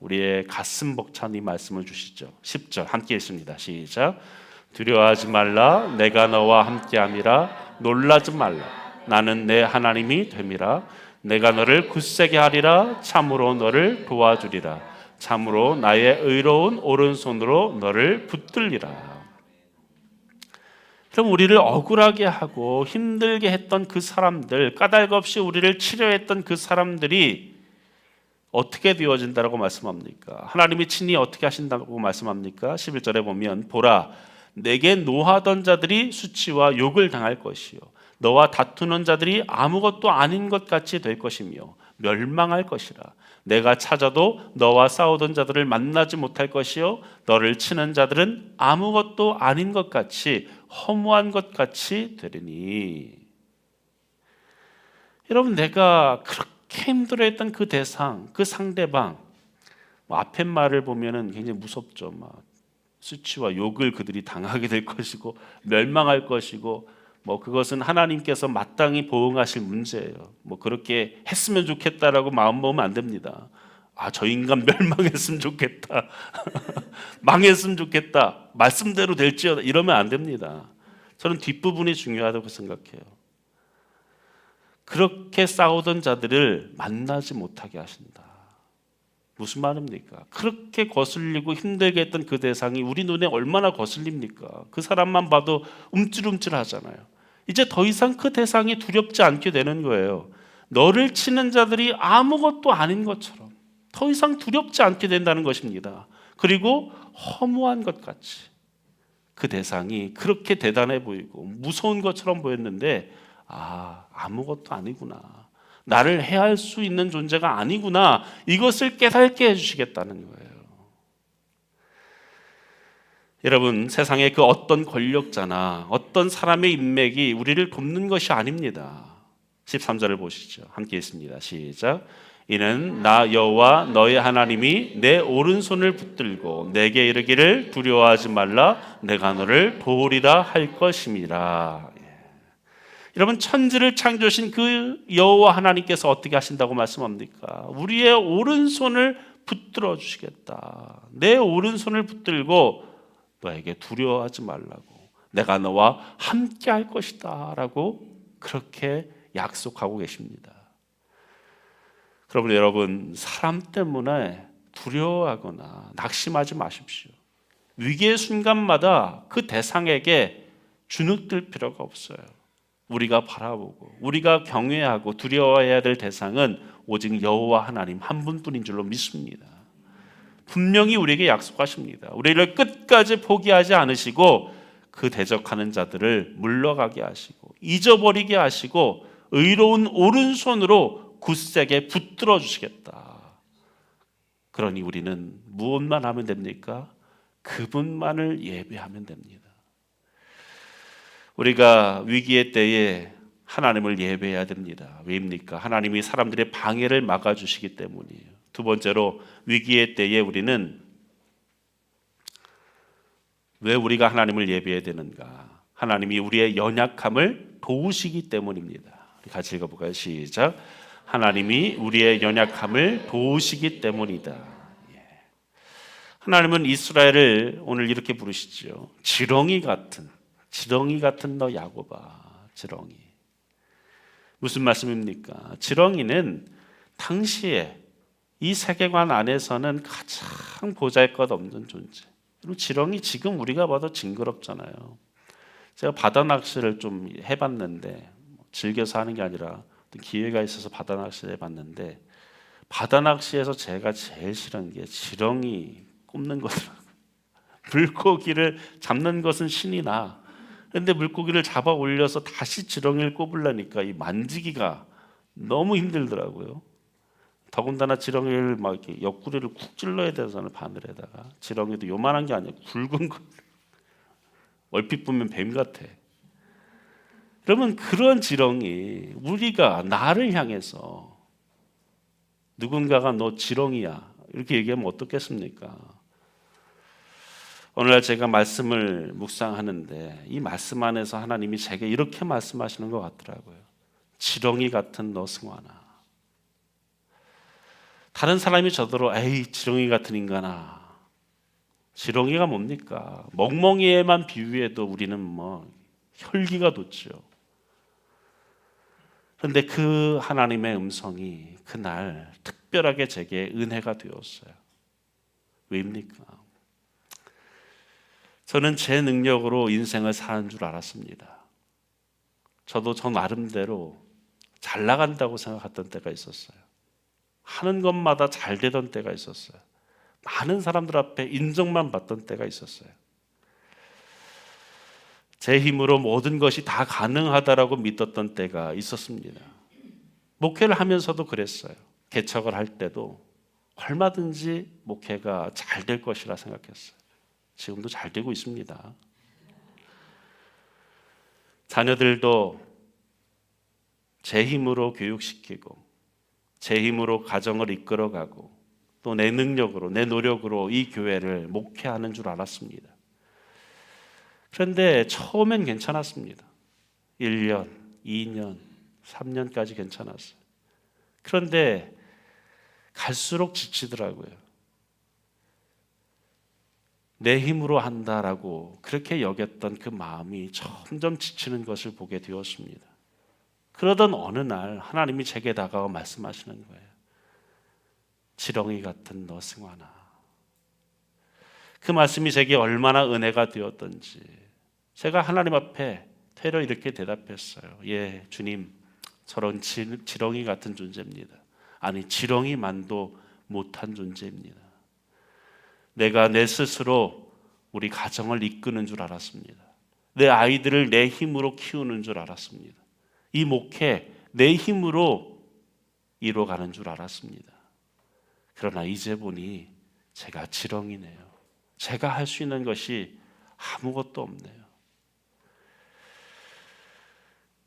우리의 가슴 벅찬 이 말씀을 주시죠. 10절 함께 했습니다. 시작. 두려워하지 말라. 내가 너와 함께함이라. 놀라지 말라. 나는 내 하나님이 됨이라. 내가 너를 굳세게 하리라. 참으로 너를 도와주리라. 참으로 나의 의로운 오른손으로 너를 붙들리라. 그럼 우리를 억울하게 하고 힘들게 했던 그 사람들, 까닭없이 우리를 치료했던 그 사람들이 어떻게 되어진다고 말씀합니까? 하나님이 친히 어떻게 하신다고 말씀합니까? 11절에 보면 보라, 내게 노하던 자들이 수치와 욕을 당할 것이요 너와 다투는 자들이 아무것도 아닌 것 같이 될 것이며 멸망할 것이라. 내가 찾아도 너와 싸우던 자들을 만나지 못할 것이요 너를 치는 자들은 아무것도 아닌 것 같이 허무한 것 같이 되리니. 여러분, 내가 그렇게 힘들어했던 그 대상, 그 상대방, 앞에 말을 보면은 굉장히 무섭죠. 막 수치와 욕을 그들이 당하게 될 것이고 멸망할 것이고, 그것은 하나님께서 마땅히 보응하실 문제예요. 그렇게 했으면 좋겠다라고 마음 먹으면 안 됩니다. 저 인간 멸망했으면 좋겠다. 망했으면 좋겠다. 말씀대로 될지어다. 이러면 안 됩니다. 저는 뒷부분이 중요하다고 생각해요. 그렇게 싸우던 자들을 만나지 못하게 하신다. 무슨 말입니까? 그렇게 거슬리고 힘들게 했던 그 대상이 우리 눈에 얼마나 거슬립니까? 그 사람만 봐도 움찔움찔 하잖아요. 이제 더 이상 그 대상이 두렵지 않게 되는 거예요. 너를 치는 자들이 아무것도 아닌 것처럼 더 이상 두렵지 않게 된다는 것입니다. 그리고 허무한 것 같이 그 대상이 그렇게 대단해 보이고 무서운 것처럼 보였는데 아무것도 아니구나. 나를 해할 수 있는 존재가 아니구나. 이것을 깨닫게 해주시겠다는 거예요. 여러분, 세상의 그 어떤 권력자나 어떤 사람의 인맥이 우리를 돕는 것이 아닙니다. 13절을 보시죠. 함께 읽습니다. 시작. 이는 나 여호와 너의 하나님이 내 오른손을 붙들고 내게 이르기를 두려워하지 말라 내가 너를 도우리라 할 것임이라. 여러분, 천지를 창조하신 그 여호와 하나님께서 어떻게 하신다고 말씀합니까? 우리의 오른손을 붙들어 주시겠다. 내 오른손을 붙들고 너에게 두려워하지 말라고, 내가 너와 함께 할 것이다 라고 그렇게 약속하고 계십니다. 그러면 여러분, 사람 때문에 두려워하거나 낙심하지 마십시오. 위기의 순간마다 그 대상에게 주눅들 필요가 없어요. 우리가 바라보고 우리가 경외하고 두려워해야 될 대상은 오직 여호와 하나님 한 분뿐인 줄로 믿습니다. 분명히 우리에게 약속하십니다. 우리를 끝까지 포기하지 않으시고 그 대적하는 자들을 물러가게 하시고 잊어버리게 하시고 의로운 오른손으로 굳세게 붙들어 주시겠다. 그러니 우리는 무엇만 하면 됩니까? 그분만을 예배하면 됩니다. 우리가 위기의 때에 하나님을 예배해야 됩니다. 왜입니까? 하나님이 사람들의 방해를 막아주시기 때문이에요. 두 번째로, 위기의 때에 우리는 왜 우리가 하나님을 예배해야 되는가? 하나님이 우리의 연약함을 도우시기 때문입니다. 같이 읽어볼까요? 시작. 하나님이 우리의 연약함을 도우시기 때문이다. 하나님은 이스라엘을 오늘 이렇게 부르시죠. 지렁이 같은 너 야곱아, 지렁이. 무슨 말씀입니까? 지렁이는 당시에 이 세계관 안에서는 가장 보잘것없는 존재. 그리고 지렁이 지금 우리가 봐도 징그럽잖아요. 제가 바다 낚시를 좀 해봤는데, 즐겨서 하는 게 아니라 기회가 있어서 바다 낚시를 해봤는데, 바다 낚시에서 제가 제일 싫은 게 지렁이 꼽는 거더라고요. 물고기를 잡는 것은 신이 나. 근데 물고기를 잡아 올려서 다시 지렁이를 꼽으려니까 이 만지기가 너무 힘들더라고요. 더군다나 지렁이를 막 이렇게 옆구리를 쿡 찔러야 되잖아요. 바늘에다가. 지렁이도 요만한 게 아니에요. 굵은 거. 얼핏 보면 뱀 같아. 그러면 그런 지렁이, 우리가 나를 향해서 누군가가 너 지렁이야 이렇게 얘기하면 어떻겠습니까? 오늘날 제가 말씀을 묵상하는데 이 말씀 안에서 하나님이 제게 이렇게 말씀하시는 것 같더라고요. 지렁이 같은 너 승환아. 다른 사람이 저더러 에이 지렁이 같은 인간아. 지렁이가 뭡니까? 멍멍이에만 비유해도 우리는 뭐 혈기가 돋죠. 그런데 그 하나님의 음성이 그날 특별하게 제게 은혜가 되었어요. 왜입니까? 저는 제 능력으로 인생을 사는 줄 알았습니다. 저도 저 나름대로 잘 나간다고 생각했던 때가 있었어요. 하는 것마다 잘 되던 때가 있었어요. 많은 사람들 앞에 인정만 받던 때가 있었어요. 제 힘으로 모든 것이 다 가능하다라고 믿었던 때가 있었습니다. 목회를 하면서도 그랬어요. 개척을 할 때도 얼마든지 목회가 잘 될 것이라 생각했어요. 지금도 잘 되고 있습니다. 자녀들도 제 힘으로 교육시키고 제 힘으로 가정을 이끌어가고 또 내 능력으로 내 노력으로 이 교회를 목회하는 줄 알았습니다. 그런데 처음엔 괜찮았습니다. 1년, 2년, 3년까지 괜찮았어요. 그런데 갈수록 지치더라고요. 내 힘으로 한다라고 그렇게 여겼던 그 마음이 점점 지치는 것을 보게 되었습니다. 그러던 어느 날 하나님이 제게 다가와 말씀하시는 거예요. 지렁이 같은 너 승환아. 그 말씀이 제게 얼마나 은혜가 되었던지 제가 하나님 앞에 되려 이렇게 대답했어요. 예, 주님, 저런 지렁이 같은 존재입니다. 아니, 지렁이만도 못한 존재입니다. 내가 내 스스로 우리 가정을 이끄는 줄 알았습니다. 내 아이들을 내 힘으로 키우는 줄 알았습니다. 이 목회 내 힘으로 이뤄가는 줄 알았습니다. 그러나 이제 보니 제가 지렁이네요. 제가 할 수 있는 것이 아무것도 없네요.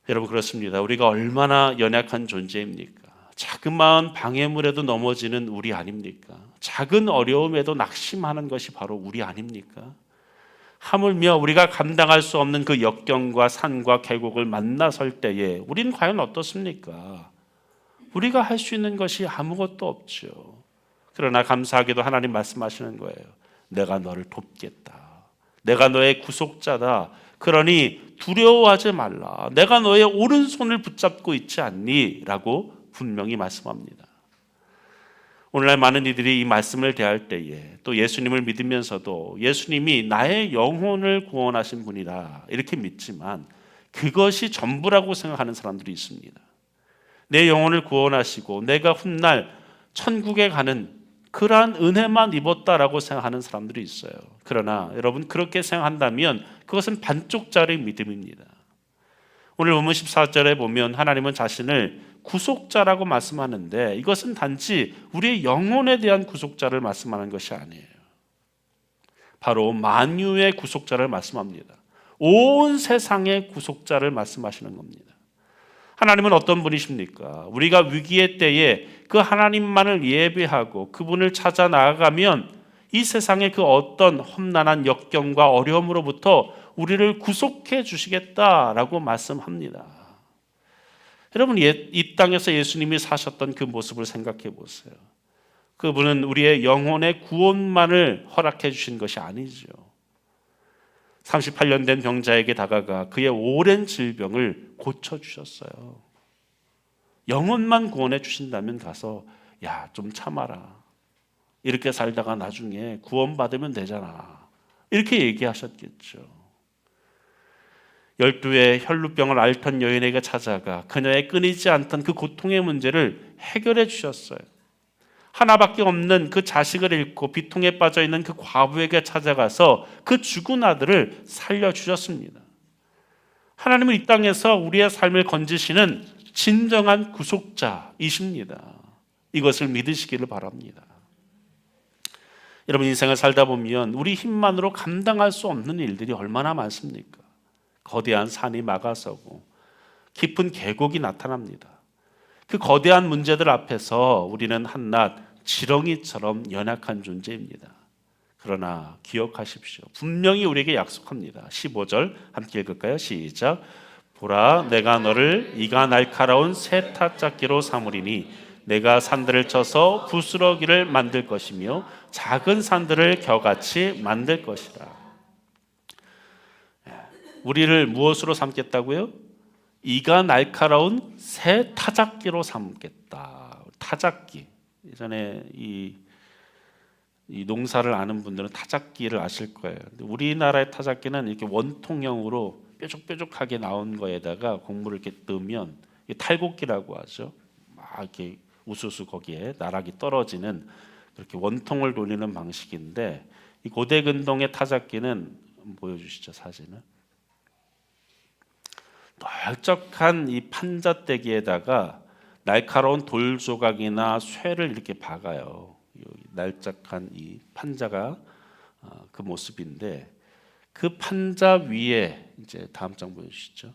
여러분, 그렇습니다. 우리가 얼마나 연약한 존재입니까? 자그마한 방해물에도 넘어지는 우리 아닙니까? 작은 어려움에도 낙심하는 것이 바로 우리 아닙니까? 하물며 우리가 감당할 수 없는 그 역경과 산과 계곡을 만나설 때에 우리는 과연 어떻습니까? 우리가 할 수 있는 것이 아무것도 없죠. 그러나 감사하게도 하나님 말씀하시는 거예요. 내가 너를 돕겠다. 내가 너의 구속자다. 그러니 두려워하지 말라. 내가 너의 오른손을 붙잡고 있지 않니? 라고 분명히 말씀합니다. 오늘날 많은 이들이 이 말씀을 대할 때에 또 예수님을 믿으면서도 예수님이 나의 영혼을 구원하신 분이다 이렇게 믿지만 그것이 전부라고 생각하는 사람들이 있습니다. 내 영혼을 구원하시고 내가 훗날 천국에 가는 그러한 은혜만 입었다라고 생각하는 사람들이 있어요. 그러나 여러분, 그렇게 생각한다면 그것은 반쪽짜리 믿음입니다. 오늘 본문 14절에 보면 하나님은 자신을 구속자라고 말씀하는데 이것은 단지 우리의 영혼에 대한 구속자를 말씀하는 것이 아니에요. 바로 만유의 구속자를 말씀합니다. 온 세상의 구속자를 말씀하시는 겁니다. 하나님은 어떤 분이십니까? 우리가 위기의 때에 그 하나님만을 예배하고 그분을 찾아 나아가면 이 세상의 그 어떤 험난한 역경과 어려움으로부터 우리를 구속해 주시겠다라고 말씀합니다. 여러분, 이 땅에서 예수님이 사셨던 그 모습을 생각해 보세요. 그분은 우리의 영혼의 구원만을 허락해 주신 것이 아니죠. 38년 된 병자에게 다가가 그의 오랜 질병을 고쳐주셨어요. 영혼만 구원해 주신다면 가서 좀 참아라. 이렇게 살다가 나중에 구원받으면 되잖아. 이렇게 얘기하셨겠죠. 12의 혈루병을 앓던 여인에게 찾아가 그녀의 끊이지 않던 그 고통의 문제를 해결해 주셨어요. 하나밖에 없는 그 자식을 잃고 비통에 빠져 있는 그 과부에게 찾아가서 그 죽은 아들을 살려주셨습니다. 하나님은 이 땅에서 우리의 삶을 건지시는 진정한 구속자이십니다. 이것을 믿으시기를 바랍니다. 여러분, 인생을 살다 보면 우리 힘만으로 감당할 수 없는 일들이 얼마나 많습니까? 거대한 산이 막아서고 깊은 계곡이 나타납니다. 그 거대한 문제들 앞에서 우리는 한낱 지렁이처럼 연약한 존재입니다. 그러나 기억하십시오. 분명히 우리에게 약속합니다. 15절 함께 읽을까요? 시작. 보라, 내가 너를 이가 날카로운 새 타작기로 삼으리니 내가 산들을 쳐서 부스러기를 만들 것이며 작은 산들을 겨같이 만들 것이라. 우리를 무엇으로 삼겠다고요? 이가 날카로운 새 타작기로 삼겠다. 타작기. 예전에 이 농사를 아는 분들은 타작기를 아실 거예요. 우리나라의 타작기는 이렇게 원통형으로 뾰족뾰족하게 나온 거에다가 곡물을 이렇게 넣으면 탈곡기라고 하죠. 막 이렇게 우수수 거기에 나락이 떨어지는 그렇게 원통을 돌리는 방식인데 이 고대 근동의 타작기는 보여주시죠, 사진을. 넓적한 이 판자대기에다가 날카로운 돌 조각이나 쇠를 이렇게 박아요. 날짝한 이 판자가 그 모습인데 그 판자 위에 이제 다음 장 보여주시죠.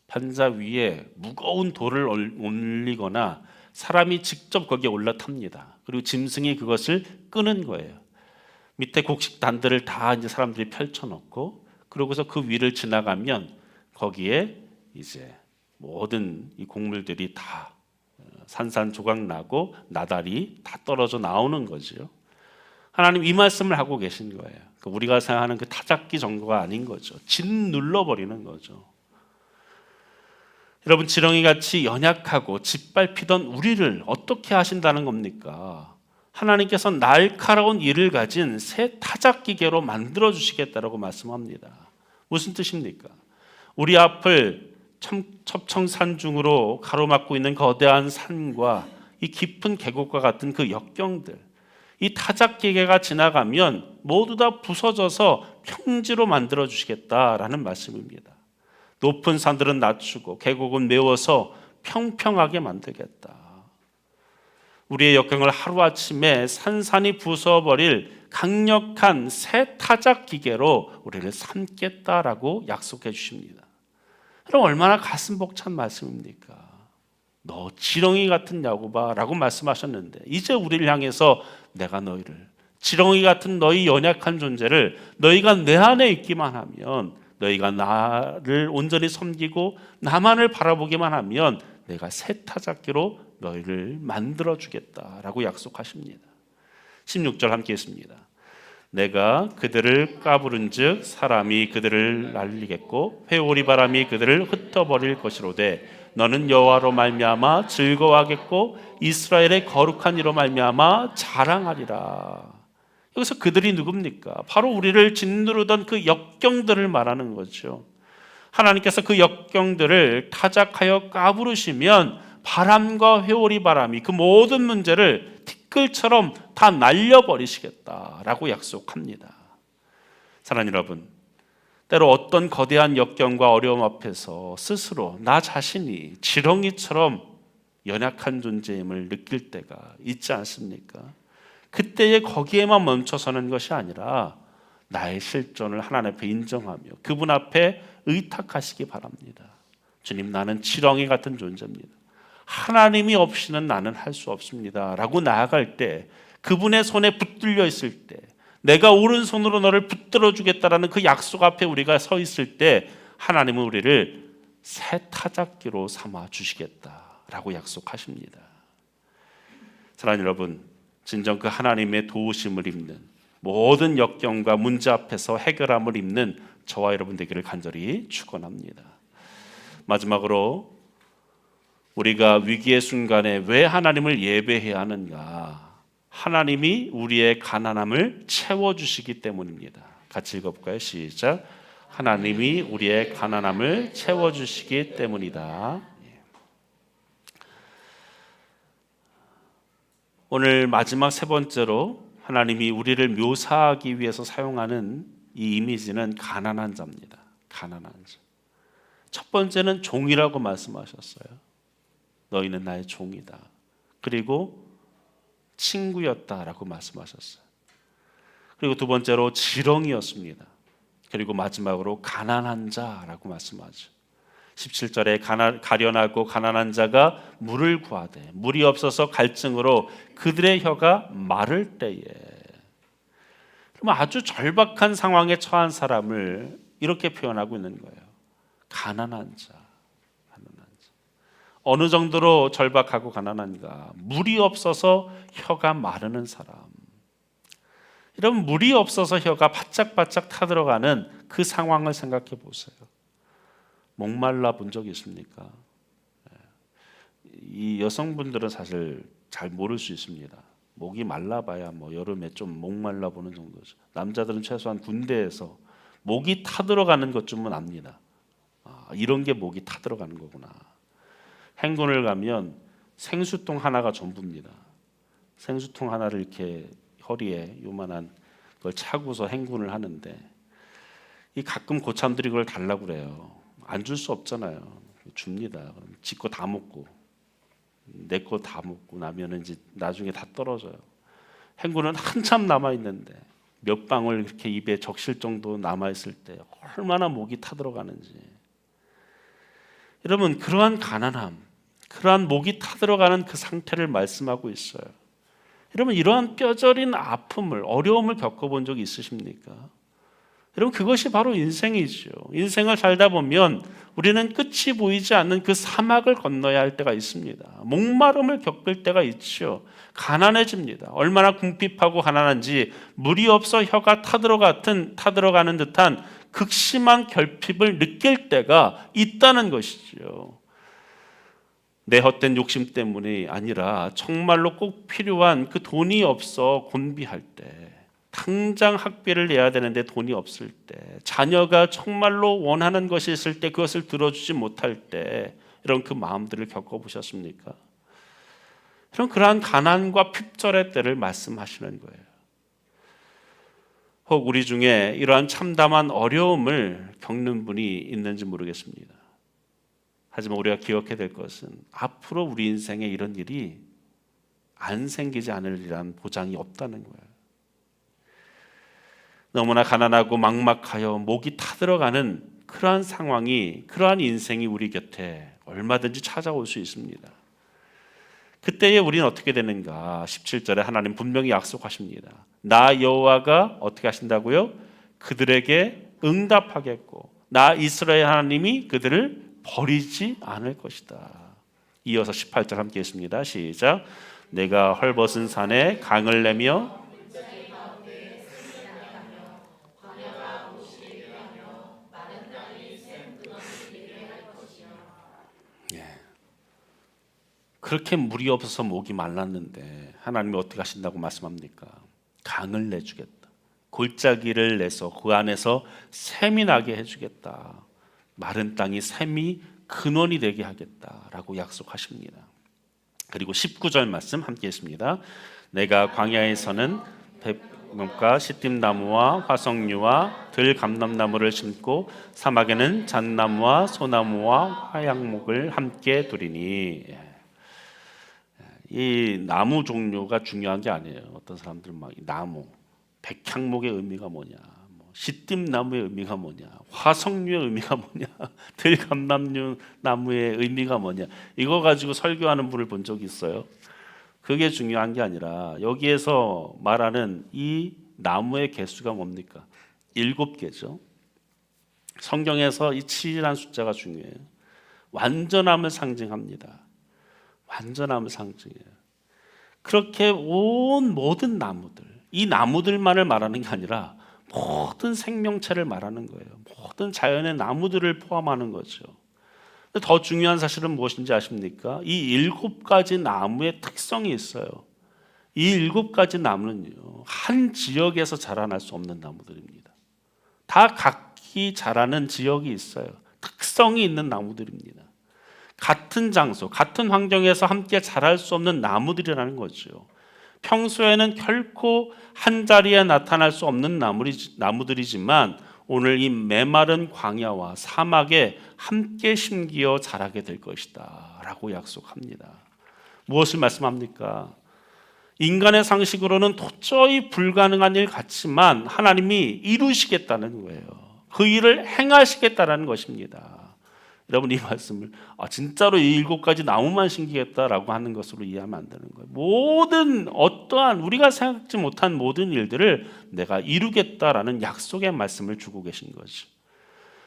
판자 위에 무거운 돌을 올리거나 사람이 직접 거기에 올라탑니다. 그리고 짐승이 그것을 끄는 거예요. 밑에 곡식 단들을 다 이제 사람들이 펼쳐놓고 그러고서 그 위를 지나가면 거기에 이제 모든 이 곡물들이 다 산산조각 나고 나달이 다 떨어져 나오는 거죠. 하나님 이 말씀을 하고 계신 거예요. 우리가 생각하는 그 타작기 정도가 아닌 거죠. 짓눌러 버리는 거죠. 여러분, 지렁이같이 연약하고 짓밟히던 우리를 어떻게 하신다는 겁니까? 하나님께서 날카로운 이를 가진 새 타작기계로 만들어 주시겠다라고 말씀합니다. 무슨 뜻입니까? 우리 앞을 첩청산중으로 가로막고 있는 거대한 산과 이 깊은 계곡과 같은 그 역경들, 이 타작기계가 지나가면 모두 다 부서져서 평지로 만들어 주시겠다라는 말씀입니다. 높은 산들은 낮추고 계곡은 메워서 평평하게 만들겠다. 우리의 역경을 하루아침에 산산이 부숴버릴 강력한 새 타작 기계로 우리를 삼겠다라고 약속해 주십니다. 그럼 얼마나 가슴 벅찬 말씀입니까? 너 지렁이 같은 야곱아 라고 말씀하셨는데 이제 우리를 향해서 내가 너희를, 지렁이 같은 너희 연약한 존재를 너희가 내 안에 있기만 하면, 너희가 나를 온전히 섬기고 나만을 바라보기만 하면 내가 새 타작기로 너희를 만들어 주겠다라고 약속하십니다. 16절 함께 했습니다. 내가 그들을 까부른즉 사람이 그들을 날리겠고 회오리 바람이 그들을 흩어버릴 것이로되 너는 여호와로 말미암아 즐거워하겠고 이스라엘의 거룩한 이로 말미암아 자랑하리라. 여기서 그들이 누굽니까? 바로 우리를 짓누르던 그 역경들을 말하는 거죠. 하나님께서 그 역경들을 타작하여 까부르시면 바람과 회오리 바람이 그 모든 문제를 티끌처럼 다 날려버리시겠다라고 약속합니다. 사랑하는 여러분, 때로 어떤 거대한 역경과 어려움 앞에서 스스로 나 자신이 지렁이처럼 연약한 존재임을 느낄 때가 있지 않습니까? 그때에 거기에만 멈춰서는 것이 아니라 나의 실존을 하나님 앞에 인정하며 그분 앞에 의탁하시기 바랍니다. 주님, 나는 지렁이 같은 존재입니다. 하나님이 없이는 나는 할 수 없습니다 라고 나아갈 때, 그분의 손에 붙들려 있을 때, 내가 오른손으로 너를 붙들어 주겠다라는 그 약속 앞에 우리가 서 있을 때 하나님은 우리를 새 타작기로 삼아 주시겠다라고 약속하십니다. 사랑하는 여러분, 진정 그 하나님의 도우심을 입는 모든 역경과 문제 앞에서 해결함을 입는 저와 여러분 되기를 간절히 축원합니다. 마지막으로 우리가 위기의 순간에 왜 하나님을 예배해야 하는가? 하나님이 우리의 가난함을 채워주시기 때문입니다. 같이 읽어볼까요? 시작. 하나님이 우리의 가난함을 채워주시기 때문이다. 오늘 마지막 세 번째로 하나님이 우리를 묘사하기 위해서 사용하는 이 이미지는 가난한 자입니다. 가난한 자. 첫 번째는 종이라고 말씀하셨어요. 너희는 나의 종이다. 그리고 친구였다라고 말씀하셨어요. 그리고 두 번째로 지렁이였습니다. 그리고 마지막으로 가난한 자라고 말씀하죠. 17절에 가련하고 가난한 자가 물을 구하되 물이 없어서 갈증으로 그들의 혀가 마를 때에. 그러면 아주 절박한 상황에 처한 사람을 이렇게 표현하고 있는 거예요. 가난한 자. 어느 정도로 절박하고 가난한가? 물이 없어서 혀가 마르는 사람. 이런 물이 없어서 혀가 바짝바짝 타들어가는 그 상황을 생각해 보세요. 목말라 본 적 있습니까? 이 여성분들은 사실 잘 모를 수 있습니다. 목이 말라봐야 뭐 여름에 좀 목말라 보는 정도죠. 남자들은 최소한 군대에서 목이 타들어가는 것쯤은 압니다. 이런 게 목이 타들어가는 거구나. 행군을 가면 생수통 하나가 전부입니다. 생수통 하나를 이렇게 허리에 요만한 걸 차고서 행군을 하는데, 이 가끔 고참들이 그걸 달라고 그래요. 안 줄 수 없잖아요. 줍니다. 그럼 지 거 다 먹고 내 거 다 먹고 나면은 이제 나중에 다 떨어져요. 행군은 한참 남아 있는데 몇 방울 이렇게 입에 적실 정도 남아 있을 때 얼마나 목이 타들어가는지. 여러분, 그러한 가난함, 그러한 목이 타들어가는 그 상태를 말씀하고 있어요. 여러분, 이러한 뼈저린 아픔을, 어려움을 겪어본 적이 있으십니까? 여러분, 그것이 바로 인생이죠. 인생을 살다 보면 우리는 끝이 보이지 않는 그 사막을 건너야 할 때가 있습니다. 목마름을 겪을 때가 있죠. 가난해집니다. 얼마나 궁핍하고 가난한지 물이 없어 혀가 타들어가는 듯한 극심한 결핍을 느낄 때가 있다는 것이죠. 내 헛된 욕심 때문이 아니라 정말로 꼭 필요한 그 돈이 없어 곤비할 때, 당장 학비를 내야 되는데 돈이 없을 때, 자녀가 정말로 원하는 것이 있을 때 그것을 들어주지 못할 때, 이런 그 마음들을 겪어보셨습니까? 그럼 그러한 가난과 핍절의 때를 말씀하시는 거예요. 혹 우리 중에 이러한 참담한 어려움을 겪는 분이 있는지 모르겠습니다. 하지만 우리가 기억해야 될 것은 앞으로 우리 인생에 이런 일이 안 생기지 않으리란 보장이 없다는 거예요. 너무나 가난하고 막막하여 목이 타들어가는 그러한 상황이, 그러한 인생이 우리 곁에 얼마든지 찾아올 수 있습니다. 그때에 우리는 어떻게 되는가? 17절에 하나님 분명히 약속하십니다. 나 여호와가 어떻게 하신다고요? 그들에게 응답하겠고 나 이스라엘 하나님이 그들을 버리지 않을 것이다. 이어서 18절 함께 했습니다. 시작. 내가 헐벗은 산에 강을 내며 그렇게 물이 없어서 목이 말랐는데 하나님이 어떻게 하신다고 말씀합니까? 강을 내주겠다. 골짜기를 내서 그 안에서 샘이 나게 해주겠다. 마른 땅이 샘이 근원이 되게 하겠다라고 약속하십니다. 그리고 19절 말씀 함께 했습니다. 내가 광야에서는 백목과 시딤나무와 화석류와 들감람나무를 심고 사막에는 잣나무와 소나무와 화약목을 함께 두리니. 이 나무 종류가 중요한 게 아니에요. 어떤 사람들은 막 나무, 백향목의 의미가 뭐냐, 시딤나무의 의미가 뭐냐, 화석류의 의미가 뭐냐, 들감람나무의 의미가 뭐냐, 이거 가지고 설교하는 분을 본 적이 있어요. 그게 중요한 게 아니라 여기에서 말하는 이 나무의 개수가 뭡니까? 7개죠. 성경에서 이 7이라는 숫자가 중요해요. 완전함을 상징합니다. 완전함을 상징해요. 그렇게 온 모든 나무들, 이 나무들만을 말하는 게 아니라 모든 생명체를 말하는 거예요. 모든 자연의 나무들을 포함하는 거죠. 더 중요한 사실은 무엇인지 아십니까? 이 7가지 나무의 특성이 있어요. 이 7가지 나무는요, 한 지역에서 자라날 수 없는 나무들입니다. 다 각기 자라는 지역이 있어요. 특성이 있는 나무들입니다. 같은 장소, 같은 환경에서 함께 자랄 수 없는 나무들이라는 거죠. 평소에는 결코 한 자리에 나타날 수 없는 나무들이지만 오늘 이 메마른 광야와 사막에 함께 심기어 자라게 될 것이다 라고 약속합니다. 무엇을 말씀합니까? 인간의 상식으로는 도저히 불가능한 일 같지만 하나님이 이루시겠다는 거예요. 그 일을 행하시겠다는 것입니다. 여러분, 이 말씀을 진짜로 이 7가지 나무만 심기겠다라고 하는 것으로 이해하면 안 되는 거예요. 모든 어떠한 우리가 생각지 못한 모든 일들을 내가 이루겠다라는 약속의 말씀을 주고 계신 거죠.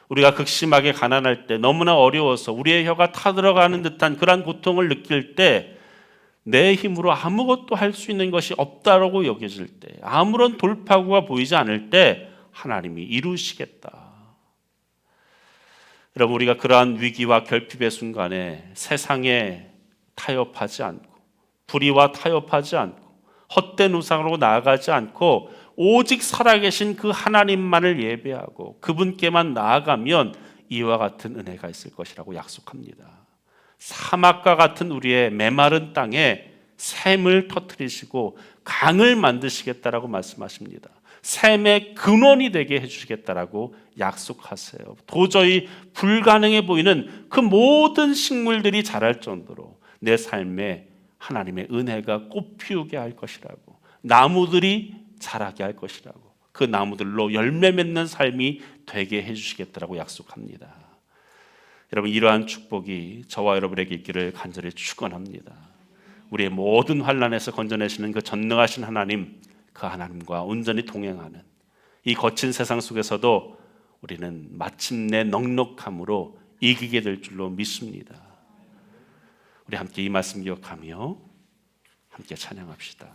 우리가 극심하게 가난할 때, 너무나 어려워서 우리의 혀가 타들어가는 듯한 그런 고통을 느낄 때, 내 힘으로 아무것도 할 수 있는 것이 없다라고 여겨질 때, 아무런 돌파구가 보이지 않을 때 하나님이 이루시겠다. 여러분, 우리가 그러한 위기와 결핍의 순간에 세상에 타협하지 않고 불의와 타협하지 않고 헛된 우상으로 나아가지 않고 오직 살아계신 그 하나님만을 예배하고 그분께만 나아가면 이와 같은 은혜가 있을 것이라고 약속합니다. 사막과 같은 우리의 메마른 땅에 샘을 터뜨리시고 강을 만드시겠다라고 말씀하십니다. 샘의 근원이 되게 해주시겠다라고 약속하세요. 도저히 불가능해 보이는 그 모든 식물들이 자랄 정도로 내 삶에 하나님의 은혜가 꽃피우게 할 것이라고, 나무들이 자라게 할 것이라고, 그 나무들로 열매 맺는 삶이 되게 해주시겠다라고 약속합니다. 여러분, 이러한 축복이 저와 여러분에게 있기를 간절히 축원합니다. 우리의 모든 환난에서 건져내시는 그 전능하신 하나님, 그 하나님과 온전히 동행하는 이 거친 세상 속에서도 우리는 마침내 넉넉함으로 이기게 될 줄로 믿습니다. 우리 함께 이 말씀 기억하며 함께 찬양합시다.